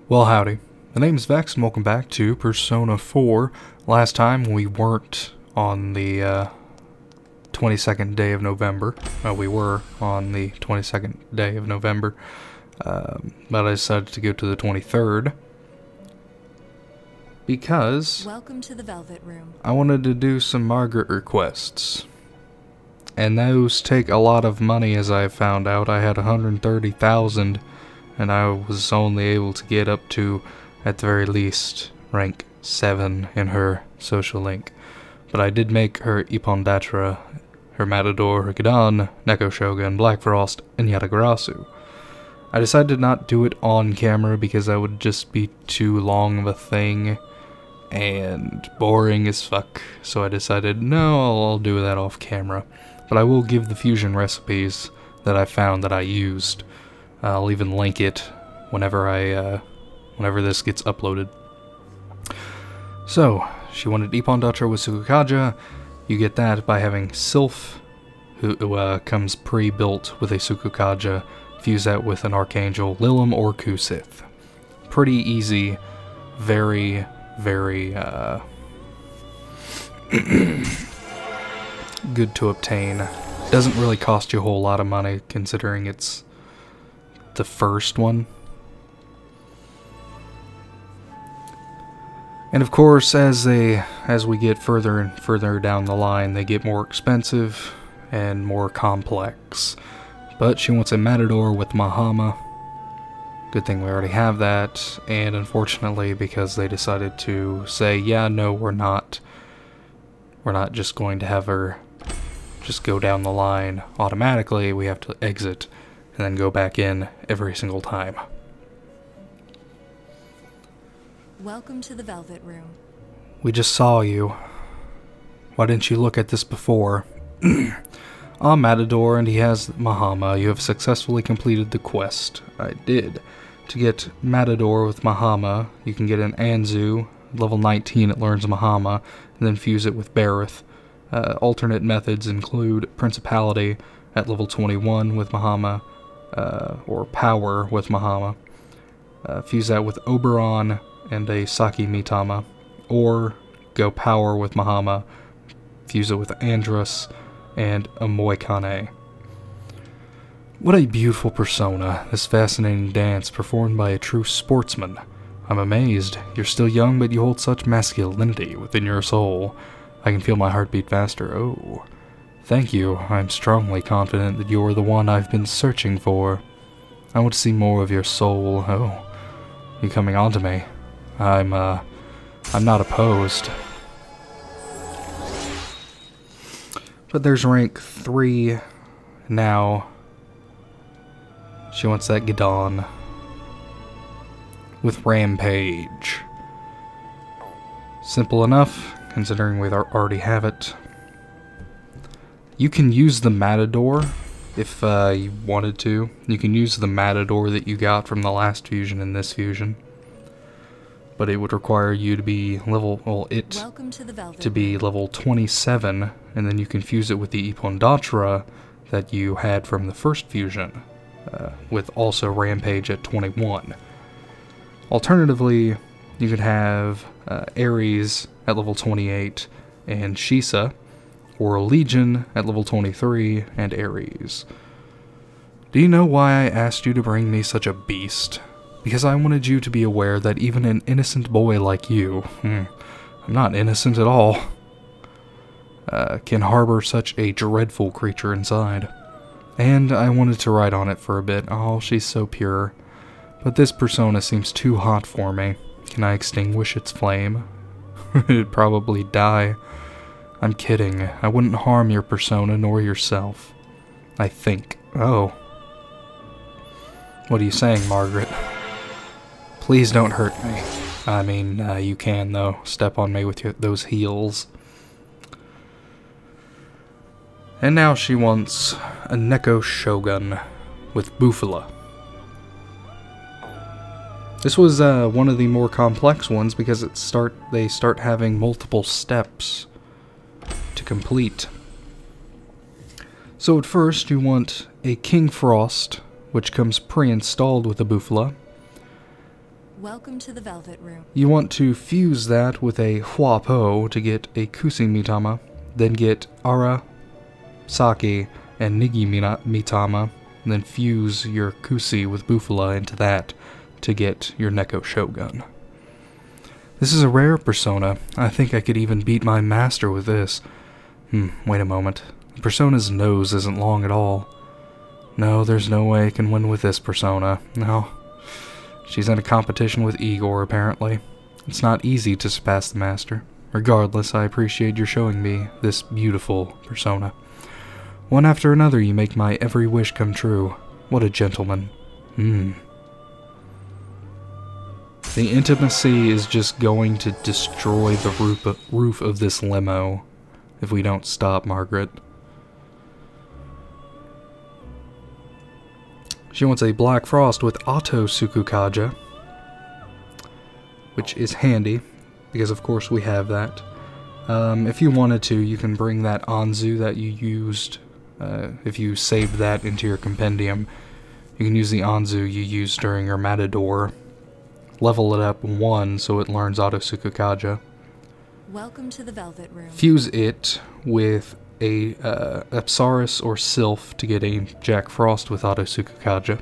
Well, howdy. The name's Vex, and welcome back to Persona 4. Last time we weren't on the 22nd day of November. We were on the 22nd day of November, but I decided to go to the 23rd because Welcome to the Velvet Room. I wanted to do some Margaret requests. And those take a lot of money, as I found out. I had 130,000, and I was only able to get up to, at the very least, rank 7 in her social link. But I did make her Ipondatra, her Matador, her Gidan, Neko Shogun, Black Frost, and Yatagarasu. I decided to not do it on camera because that would just be too long of a thing and boring as fuck. So I decided, no, I'll do that off camera. But I will give the fusion recipes that I found that I used. I'll even link it whenever whenever this gets uploaded. So, she wanted Ipondatra with Sukukaja. You get that by having Sylph, who comes pre-built with a Sukukaja. Fuse that with an Archangel, Lilim, or Kusith. Pretty easy, very, very good to obtain. Doesn't really cost you a whole lot of money considering it's the first one. And of course, as we get further and further down the line, they get more expensive and more complex. But she wants a Matador with Mahama. Good thing we already have that. And unfortunately, because they decided to say, yeah, no, we're not just going to have her just go down the line automatically. We have to exit and then go back in every single time. Welcome to the Velvet Room. We just saw you. Why didn't you look at this before? I'm Matador, and he has Mahama. You have successfully completed the quest. I did. To get Matador with Mahama, you can get an Anzu. Level 19, it learns Mahama, and then fuse it with Barith. Alternate methods include Principality at level 21 with Mahama, or Power with Mahama. Fuse that with Oberon and a Saki Mitama, or go Power with Mahama, fuse it with Andrus and a Moikane. What a beautiful persona, this fascinating dance performed by a true sportsman. I'm amazed. You're still young, but you hold such masculinity within your soul. I can feel my heartbeat faster. Oh, thank you. I'm strongly confident that you're the one I've been searching for. I want to see more of your soul. Oh, you coming on to me? I'm not opposed. But there's rank 3 now. She wants that Gidan with Rampage. Simple enough, considering we already have it. You can use the Matador if you wanted to. You can use the Matador that you got from the last fusion in this fusion. But it would require you to be level, to be level 27, and then you can fuse it with the Ipondatra that you had from the first fusion, with also Rampage at 21. Alternatively, you could have Ares at level 28 and Shisa, or Legion at level 23 and Ares. Do you know why I asked you to bring me such a beast? Because I wanted you to be aware that even an innocent boy like you, I'm not innocent at all, can harbor such a dreadful creature inside. And I wanted to ride on it for a bit. Oh, she's so pure. But this persona seems too hot for me. Can I extinguish its flame? It'd probably die. I'm kidding. I wouldn't harm your persona nor yourself. I think. Oh. What are you saying, Margaret? Please don't hurt me. I mean, you can, though. Step on me with those heels. And now she wants a Neko Shogun with Bufala. This was one of the more complex ones because they start having multiple steps to complete. So at first you want a King Frost, which comes pre-installed with the Bufala. Welcome to the Velvet Room. You want to fuse that with a Huapo to get a Kusi Mitama, then get Ara, Saki, and Nigi Mitama, and then fuse your Kusi with Bufala into that to get your Neko Shogun. This is a rare persona. I think I could even beat my master with this. Wait a moment. The persona's nose isn't long at all. No, there's no way I can win with this persona. No. She's in a competition with Igor, apparently. It's not easy to surpass the master. Regardless, I appreciate your showing me this beautiful persona. One after another, you make my every wish come true. What a gentleman. The intimacy is just going to destroy the roof of this limo if we don't stop Margaret. She wants a Black Frost with Auto Sukukaja, which is handy, because of course we have that. If you wanted to, you can bring that Anzu that you used, if you saved that into your compendium. You can use the Anzu you used during your Matador. Level it up 1 so it learns Auto Sukukaja. Welcome to the Velvet Room. Fuse it with a Apsaris or Sylph to get a Jack Frost with Auto Sukukaja.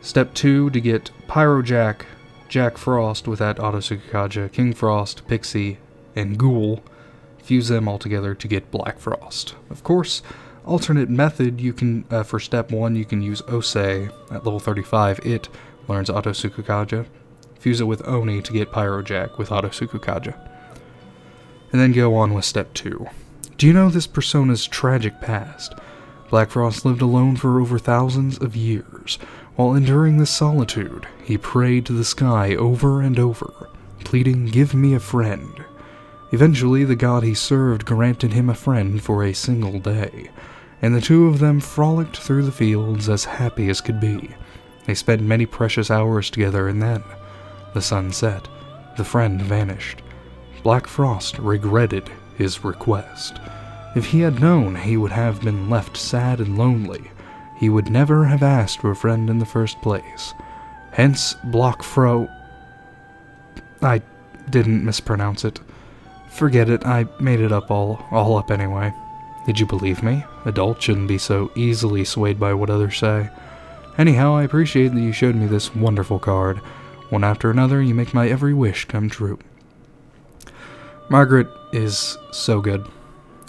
Step 2 to get Pyro Jack, Jack Frost with that Auto Sukukaja, King Frost, Pixie, and Ghoul. Fuse them all together to get Black Frost. Of course, alternate method, you can for step 1 you can use Osei at level 35. It learns Auto Sukukaja. Fuse it with Oni to get Pyro Jack with Auto Sukukaja. And then go on with step 2. Do you know this persona's tragic past? Black Frost lived alone for over thousands of years. While enduring this solitude, he prayed to the sky over and over, pleading, "Give me a friend." Eventually, the god he served granted him a friend for a single day, and the two of them frolicked through the fields as happy as could be. They spent many precious hours together, and then the sun set. The friend vanished. Black Frost regretted his request. If he had known he would have been left sad and lonely, he would never have asked for a friend in the first place. Hence, I didn't mispronounce it. Forget it, I made it up all up anyway. Did you believe me? Adults shouldn't be so easily swayed by what others say. Anyhow, I appreciate that you showed me this wonderful card. One after another, you make my every wish come true. Margaret is so good.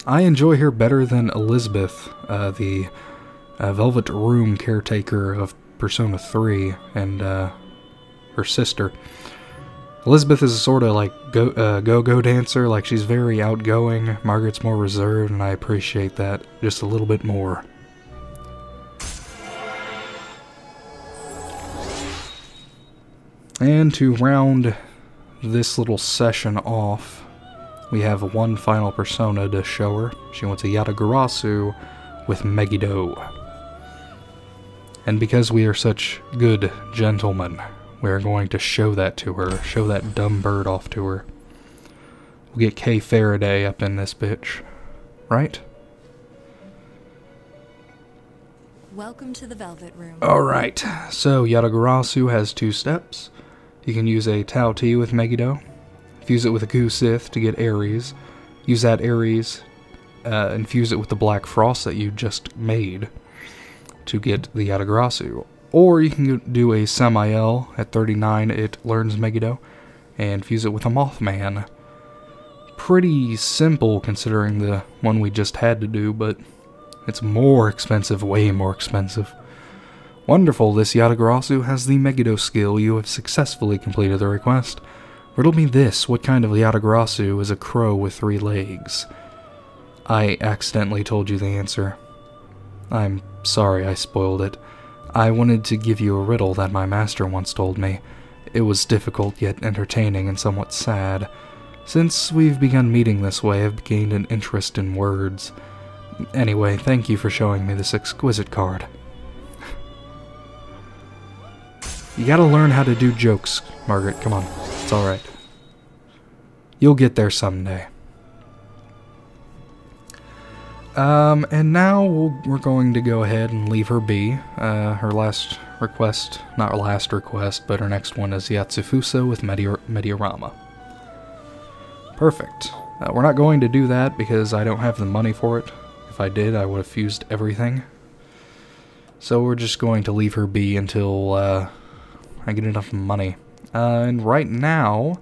I enjoy her better than Elizabeth, the Velvet Room caretaker of Persona 3, and her sister. Elizabeth is sort of like go-go dancer, like she's very outgoing. Margaret's more reserved, and I appreciate that just a little bit more. And to round this little session off, we have one final persona to show her. She wants a Yatagarasu with Megiddo. And because we are such good gentlemen, we're going to show that to her. Show that dumb bird off to her. We'll get Kay Faraday up in this bitch. Right? Welcome to the Velvet Room. Alright, so Yatagarasu has 2 steps. You can use a Tao T with Megiddo. Fuse it with a Kusith to get Ares. Use that Ares and fuse it with the Black Frost that you just made to get the Yatagarasu. Or you can do a Samael at 39, it learns Megiddo, and fuse it with a Mothman. Pretty simple considering the one we just had to do, but it's more expensive, way more expensive. Wonderful, this Yatagarasu has the Megiddo skill. You have successfully completed the request. Riddle me this, what kind of Yatagarasu is a crow with 3 legs? I accidentally told you the answer. I'm sorry I spoiled it. I wanted to give you a riddle that my master once told me. It was difficult yet entertaining and somewhat sad. Since we've begun meeting this way, I've gained an interest in words. Anyway, thank you for showing me this exquisite card. You gotta learn how to do jokes, Margaret. Come on. It's alright. You'll get there someday. And now we're going to go ahead and leave her be. Her last request, not our last request, but our next one is Yatsufusa with Mediorama. Perfect. We're not going to do that because I don't have the money for it. If I did, I would have fused everything. So we're just going to leave her be until I get enough money. And right now,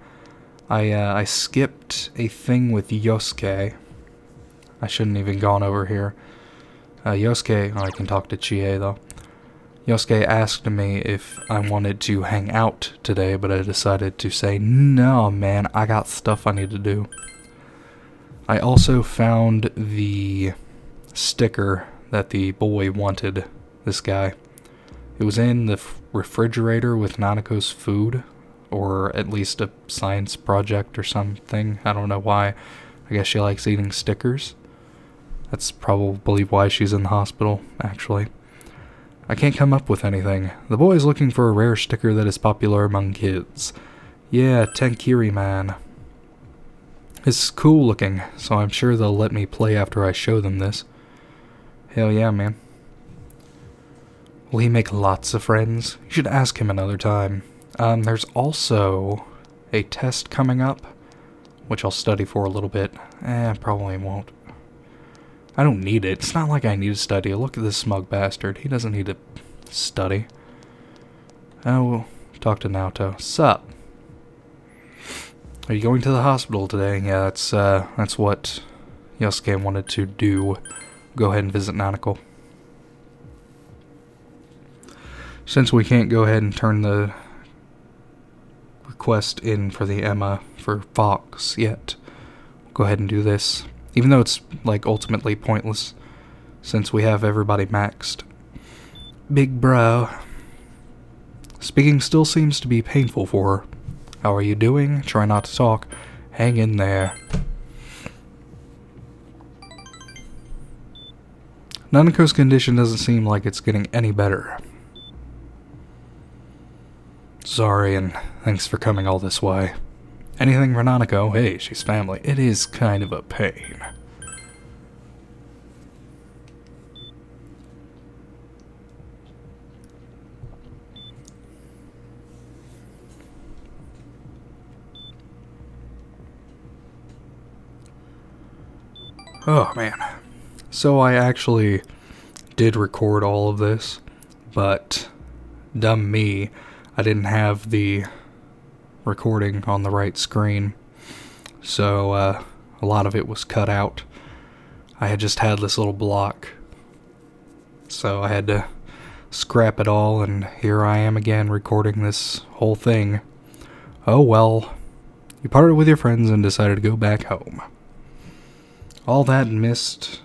I skipped a thing with Yosuke. I shouldn't even gone over here. Yosuke, I can talk to Chie though. Yosuke asked me if I wanted to hang out today, but I decided to say, no man, I got stuff I need to do. I also found the sticker that the boy wanted, this guy. It was in the refrigerator with Nanako's food, or at least a science project or something. I don't know why. I guess she likes eating stickers. That's probably why she's in the hospital, actually. I can't come up with anything. The boy is looking for a rare sticker that is popular among kids. Yeah, Tenkiri man. It's cool looking, so I'm sure they'll let me play after I show them this. Hell yeah, man. Will he make lots of friends? You should ask him another time. There's also a test coming up, which I'll study for a little bit. Probably won't. I don't need it. It's not like I need to study. Look at this smug bastard. He doesn't need to study. We'll talk to Naoto. Sup? Are you going to the hospital today? Yeah, that's what Yosuke wanted to do. Go ahead and visit Nanako. Since we can't go ahead and turn the request in for the Emma for Fox yet, go ahead and do this. Even though it's, like, ultimately pointless, since we have everybody maxed. Big bro. Speaking still seems to be painful for her. How are you doing? Try not to talk. Hang in there. Nanako's condition doesn't seem like it's getting any better. Sorry, and thanks for coming all this way. Anything for Nanako? Hey, she's family. It is kind of a pain. Oh, man. So I actually did record all of this, but dumb me, I didn't have the recording on the right screen, so a lot of it was cut out. I had just had this little block, so I had to scrap it all, and here I am again recording this whole thing. Oh well, you parted with your friends and decided to go back home. All that missed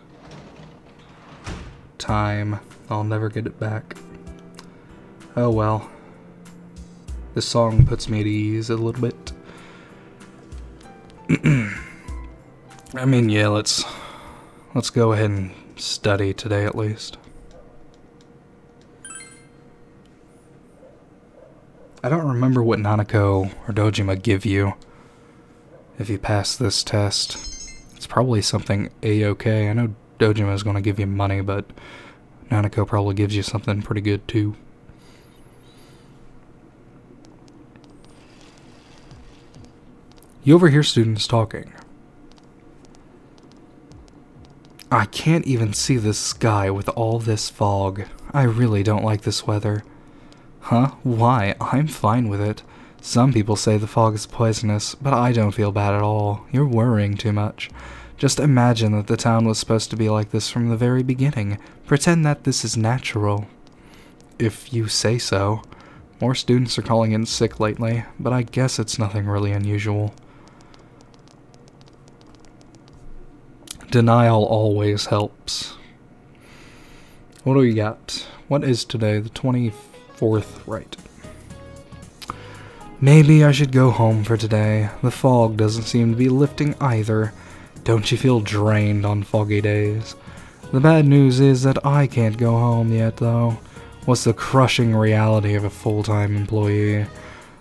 time, I'll never get it back. Oh well. This song puts me at ease a little bit. I mean, yeah, let's go ahead and study today at least. I don't remember what Nanako or Dojima give you if you pass this test. It's probably something A-okay. I know Dojima is going to give you money, but Nanako probably gives you something pretty good too. You overhear students talking. I can't even see the sky with all this fog. I really don't like this weather. Huh? Why? I'm fine with it. Some people say the fog is poisonous, but I don't feel bad at all. You're worrying too much. Just imagine that the town was supposed to be like this from the very beginning. Pretend that this is natural. If you say so. More students are calling in sick lately, but I guess it's nothing really unusual. Denial always helps. What do we got? What is today? The 24th, right. Maybe I should go home for today. The fog doesn't seem to be lifting either. Don't you feel drained on foggy days? The bad news is that I can't go home yet, though. What's the crushing reality of a full-time employee?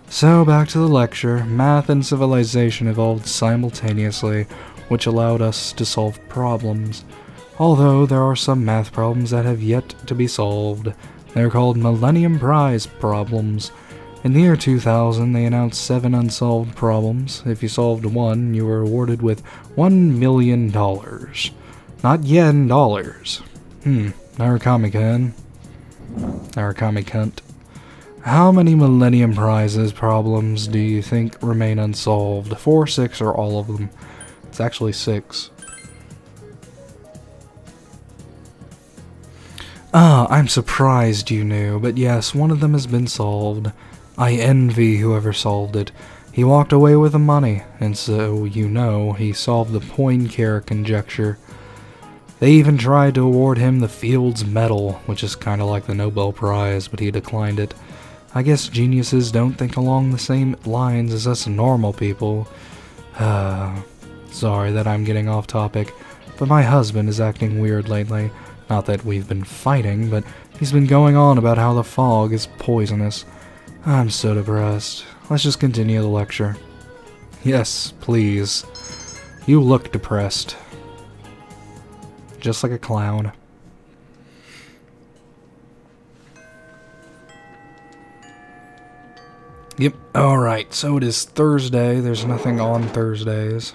So back to the lecture. Math and civilization evolved simultaneously, which allowed us to solve problems. Although there are some math problems that have yet to be solved, They're called Millennium Prize problems. In the year 2000, they announced 7 unsolved problems. If you solved one, you were awarded with $1 million. Not yen, dollars. Narukami-kun. Narukami-kunt. How many Millennium Prizes problems do you think remain unsolved? 4, 6, or all of them? It's actually 6. I'm surprised you knew, but yes, one of them has been solved. I envy whoever solved it. He walked away with the money, and so, you know, he solved the Poincare conjecture. They even tried to award him the Fields Medal, which is kinda like the Nobel Prize, but he declined it. I guess geniuses don't think along the same lines as us normal people. Sorry that I'm getting off topic, but my husband is acting weird lately. Not that we've been fighting, but he's been going on about how the fog is poisonous. I'm so depressed. Let's just continue the lecture. Yes, please. You look depressed. Just like a clown. Yep, alright, so it is Thursday. There's nothing on Thursdays.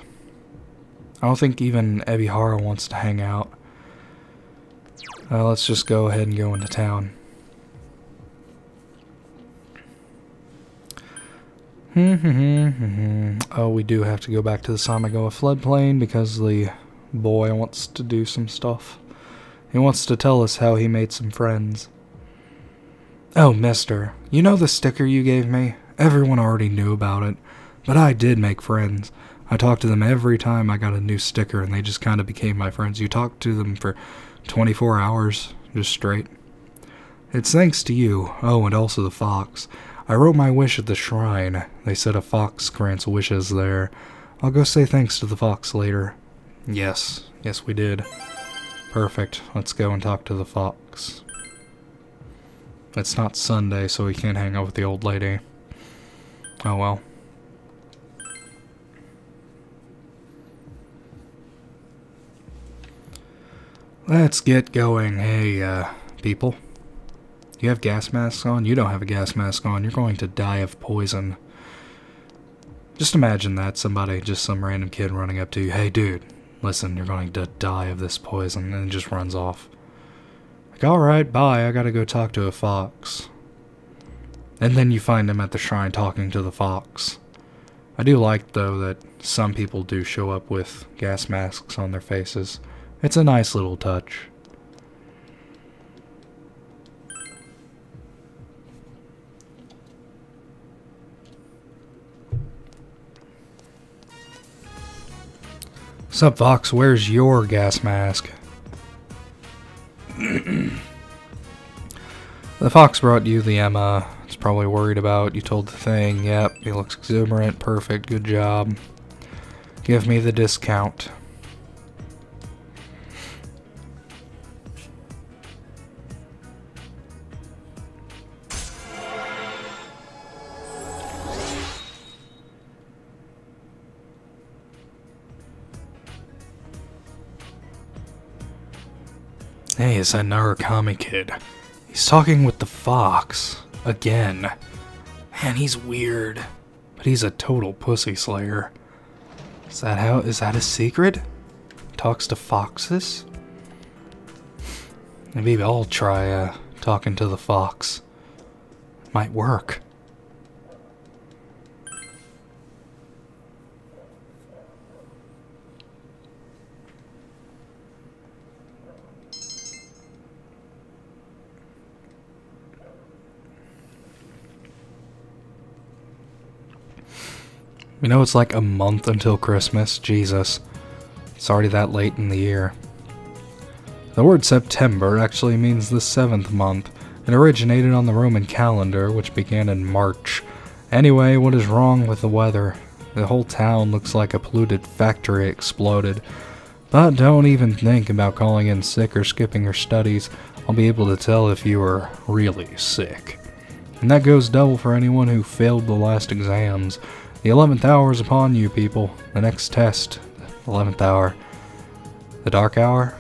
I don't think even Ebihara wants to hang out. Let's just go ahead and go into town. Oh, we do have to go back to the Samigawa floodplain because the boy wants to do some stuff. He wants to tell us how he made some friends. Oh, mister, you know the sticker you gave me? Everyone already knew about it, but I did make friends. I talked to them every time I got a new sticker, and they just kind of became my friends. You talked to them for 24 hours, just straight. It's thanks to you. Oh, and also the fox. I wrote my wish at the shrine. They said a fox grants wishes there. I'll go say thanks to the fox later. Yes, we did. Perfect. Let's go and talk to the fox. It's not Sunday, so we can't hang out with the old lady. Oh well. Let's get going. Hey, people. You have gas masks on? You don't have a gas mask on. You're going to die of poison. Just imagine that. Somebody, just some random kid running up to you. Hey, dude, listen, you're going to die of this poison. And just runs off. Like, alright, bye. I gotta go talk to a fox. And then you find him at the shrine talking to the fox. I do like, though, that some people do show up with gas masks on their faces. It's a nice little touch. Sup, Fox? Where's your gas mask? The fox brought you the Emma. It's probably worried about. You told the thing. Yep, he looks exuberant. Perfect. Good job. Give me the discount. Hey, it's that Narukami kid. He's talking with the fox. Again. Man, he's weird. But he's a total pussy slayer. Is that a secret? Talks to foxes? Maybe I'll try, talking to the fox. Might work. You know, it's like a month until Christmas. Jesus. It's already that late in the year. The word September actually means the 7th month. It originated on the Roman calendar, which began in March. Anyway, what is wrong with the weather? The whole town looks like a polluted factory exploded. But don't even think about calling in sick or skipping your studies. I'll be able to tell if you are really sick. And that goes double for anyone who failed the last exams. The 11th hour is upon you, people. The next test. The 11th hour. The dark hour?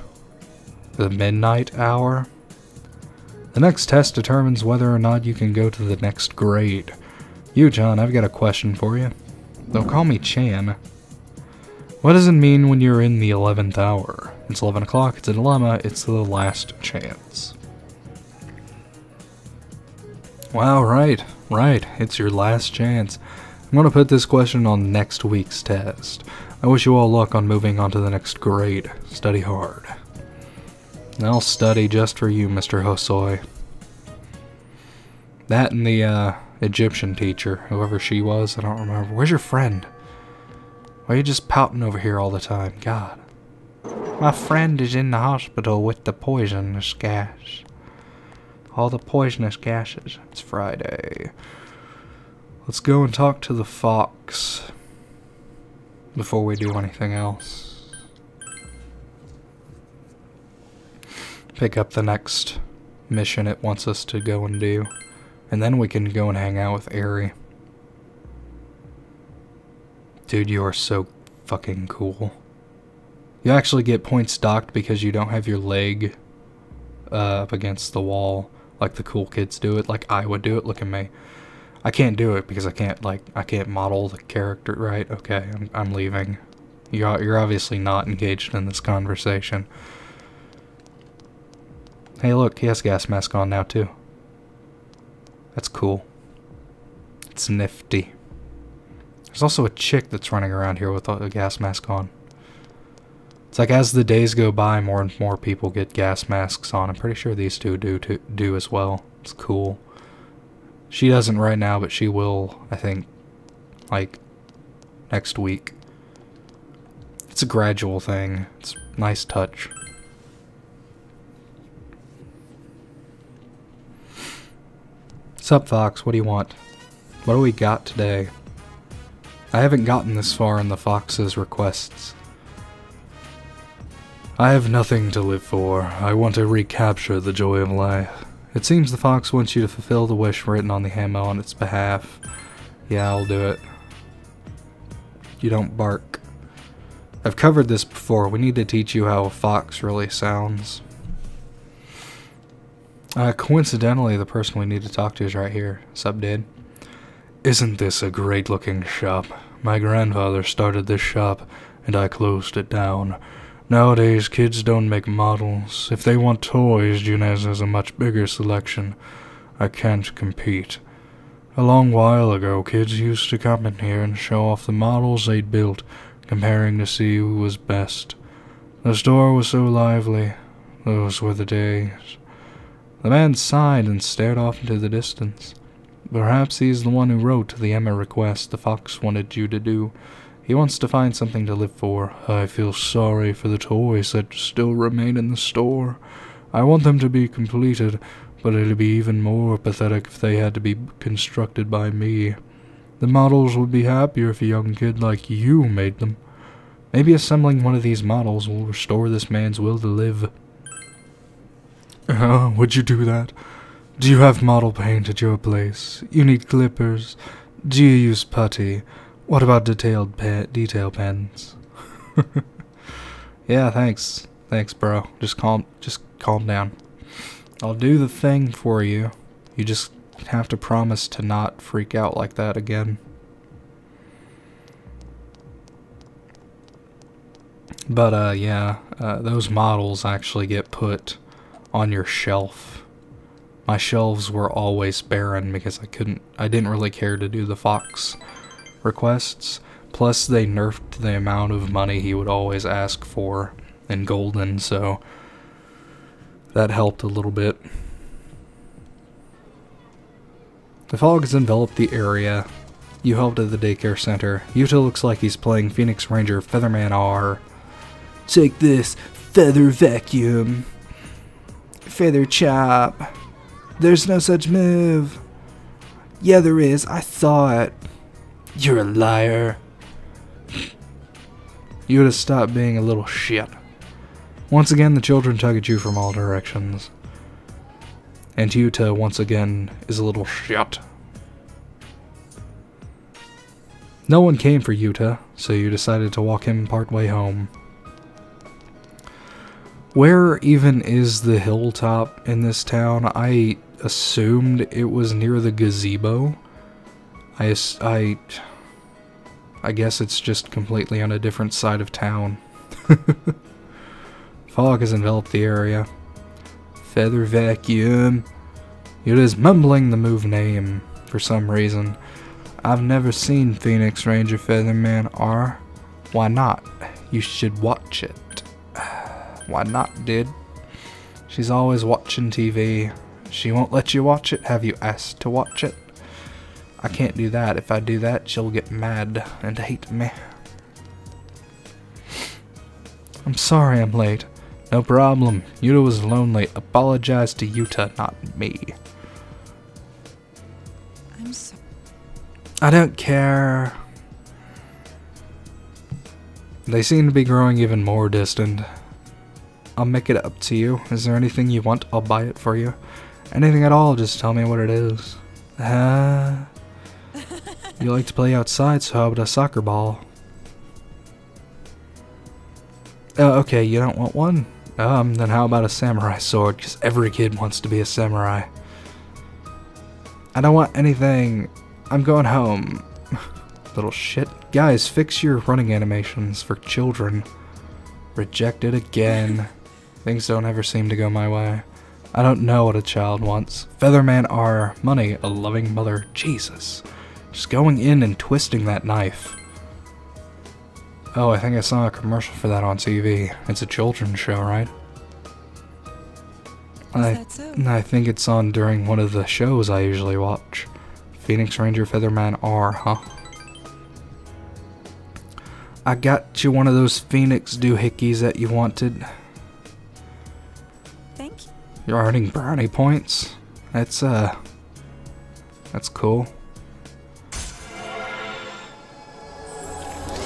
The midnight hour? The next test determines whether or not you can go to the next grade. You, John, I've got a question for you. They'll call me Chan. What does it mean when you're in the 11th hour? It's 11 o'clock, it's a dilemma, it's the last chance. Wow, right, it's your last chance. I'm going to put this question on next week's test. I wish you all luck on moving on to the next grade. Study hard. I'll study just for you, Mr. Hosoi. That and the Egyptian teacher, whoever she was, I don't remember. Where's your friend? Why are you just pouting over here all the time? God. My friend is in the hospital with the poisonous gas. All the poisonous gases. It's Friday. Let's go and talk to the fox before we do anything else. Pick up the next mission it wants us to go and do. And then we can go and hang out with Aerie. Dude, you are so fucking cool. You actually get points docked because you don't have your leg up against the wall like the cool kids do it, like I would do it. Look at me. I can't do it because I can't model the character right. Okay, I'm leaving. You're obviously not engaged in this conversation. Hey, look, he has a gas mask on now too. That's cool. It's nifty. There's also a chick that's running around here with a gas mask on. It's like as the days go by, more and more people get gas masks on. I'm pretty sure these two do as well. It's cool. She doesn't right now, but she will, I think, like, next week. It's a gradual thing. It's a nice touch. Sup, Fox? What do you want? What do we got today? I haven't gotten this far in the Fox's requests. I have nothing to live for. I want to recapture the joy of life. It seems the Fox wants you to fulfill the wish written on the ammo on its behalf. Yeah, I'll do it. You don't bark. I've covered this before. We need to teach you how a fox really sounds. Coincidentally, the person we need to talk to is right here. Sup, dude? Isn't this a great-looking shop? My grandfather started this shop, and I closed it down. Nowadays, kids don't make models. If they want toys, Junez has a much bigger selection. I can't compete. A long while ago, kids used to come in here and show off the models they'd built, comparing to see who was best. The store was so lively. Those were the days. The man sighed and stared off into the distance. Perhaps he's the one who wrote the Emma request the Fox wanted you to do. He wants to find something to live for. I feel sorry for the toys that still remain in the store. I want them to be completed, but it'd be even more pathetic if they had to be constructed by me. The models would be happier if a young kid like you made them. Maybe assembling one of these models will restore this man's will to live. Would you do that? Do you have model paint at your place? You need clippers. Do you use putty? What about detail pens? Yeah, thanks. Thanks, bro. Just calm down. I'll do the thing for you. You just have to promise to not freak out like that again. But, yeah, those models actually get put on your shelf. My shelves were always barren because I didn't really care to do the Fox requests. Plus, they nerfed the amount of money he would always ask for in Golden, so that helped a little bit. The fog has enveloped the area. You helped at the daycare center. Yuta looks like he's playing Phoenix Ranger Featherman R. Take this, feather vacuum. Feather chop. There's no such move. Yeah, there is. I saw it. You're a liar. You would have stopped being a little shit. Once again, the children tug at you from all directions. And Yuta, once again, is a little shit. No one came for Yuta, so you decided to walk him partway home. Where even is the hilltop in this town? I assumed it was near the gazebo. I guess it's just completely on a different side of town. Fog has enveloped the area. Feather vacuum. It is mumbling the move name for some reason. I've never seen Phoenix Ranger Featherman R. Why not? You should watch it. Why not, dude? She's always watching TV. She won't let you watch it. Have you asked to watch it? I can't do that. If I do that, she'll get mad and hate me. I'm sorry I'm late. No problem. Yuta was lonely. Apologize to Yuta, not me. I'm sorry. I don't care. They seem to be growing even more distant. I'll make it up to you. Is there anything you want? I'll buy it for you. Anything at all, just tell me what it is. You like to play outside, so how about a soccer ball? Oh, okay, you don't want one? Then how about a samurai sword? Because every kid wants to be a samurai. I don't want anything. I'm going home. Little shit. Guys, fix your running animations for children. Rejected again. Things don't ever seem to go my way. I don't know what a child wants. Featherman R. Money, a loving mother. Jesus. Just going in and twisting that knife. Oh, I think I saw a commercial for that on TV. It's a children's show, right? I think it's on during one of the shows I usually watch. Phoenix Ranger Featherman R, huh? I got you one of those Phoenix doohickeys that you wanted. Thank you. You're earning brownie points? That's cool.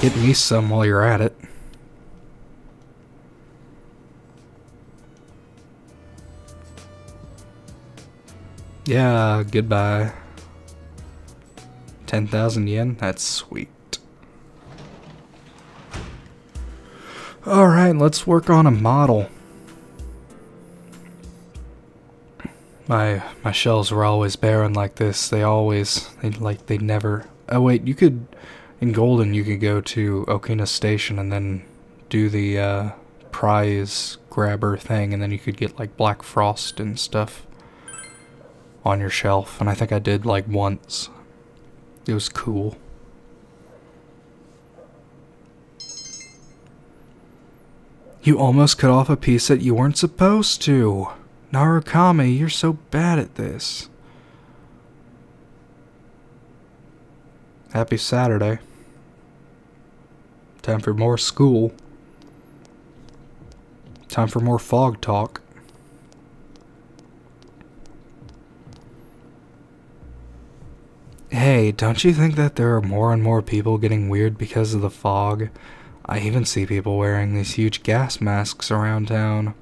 Get me some while you're at it. Yeah, goodbye. 10,000 yen? That's sweet. Alright, let's work on a model. My shelves were always barren like this. They never... Oh wait, you could... In Golden, you could go to Okina Station and then do the prize grabber thing, and then you could get like Black Frost and stuff on your shelf. And I think I did like once. It was cool. You almost cut off a piece that you weren't supposed to. Narukami, you're so bad at this. Happy Saturday. Time for more school. Time for more fog talk. Hey, don't you think that there are more and more people getting weird because of the fog? I even see people wearing these huge gas masks around town.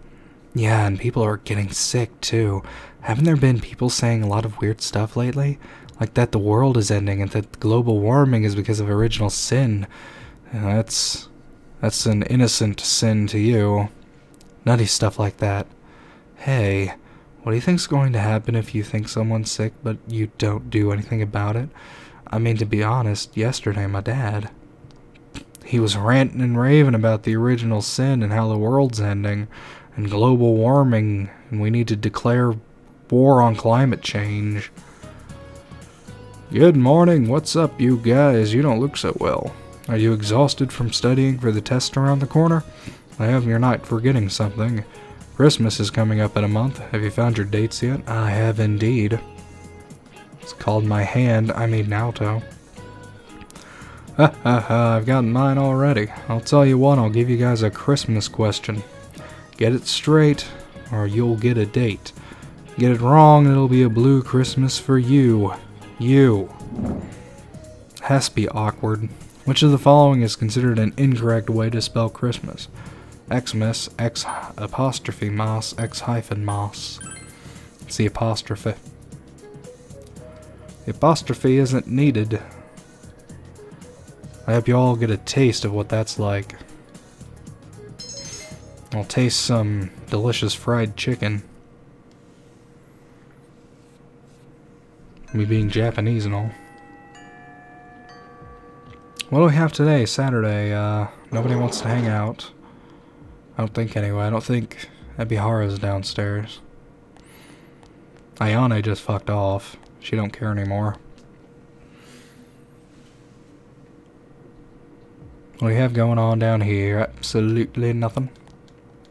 Yeah, and people are getting sick too. Haven't there been people saying a lot of weird stuff lately? Like that the world is ending and that global warming is because of original sin. That's an innocent sin to you. Nutty stuff like that. Hey, what do you think's going to happen if you think someone's sick but you don't do anything about it? I mean, to be honest, yesterday my dad, he was ranting and raving about the original sin and how the world's ending and global warming and we need to declare war on climate change. Good morning, what's up you guys? You don't look so well. Are you exhausted from studying for the test around the corner? I hope you're not forgetting something. Christmas is coming up in a month. Have you found your dates yet? I have indeed. It's called my hand, I mean Naoto. Ha ha ha, I've gotten mine already. I'll tell you what, I'll give you guys a Christmas question. Get it straight, or you'll get a date. Get it wrong, it'll be a blue Christmas for you. You. Has to be awkward. Which of the following is considered an incorrect way to spell Christmas? Xmas, X apostrophe mas, X hyphen mas. It's the apostrophe. The apostrophe isn't needed. I hope you all get a taste of what that's like. I'll taste some delicious fried chicken. Me being Japanese and all. What do we have today? Saturday. Nobody wants to hang out. I don't think anyway. I don't think Ebihara's downstairs. Ayane just fucked off. She don't care anymore. What do we have going on down here? Absolutely nothing.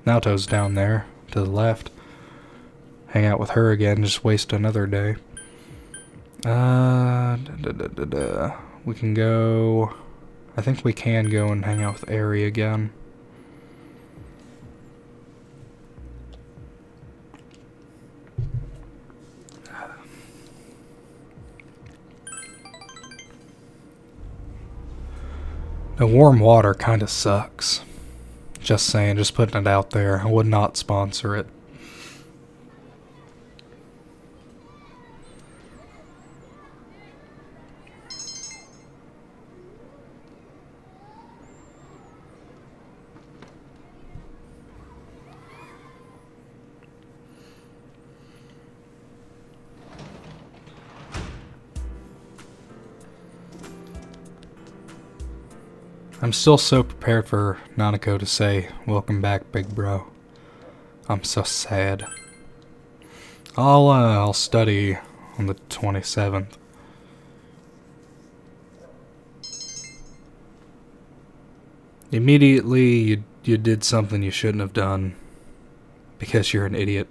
Naoto's down there, to the left. Hang out with her again, just waste another day. We can go... I think we can go and hang out with Eri again. The warm water kinda sucks. Just saying, just putting it out there. I would not sponsor it. I'm still so prepared for Nanako to say, "Welcome back, big bro." I'm so sad. I'll study on the 27th. Immediately, you did something you shouldn't have done because you're an idiot.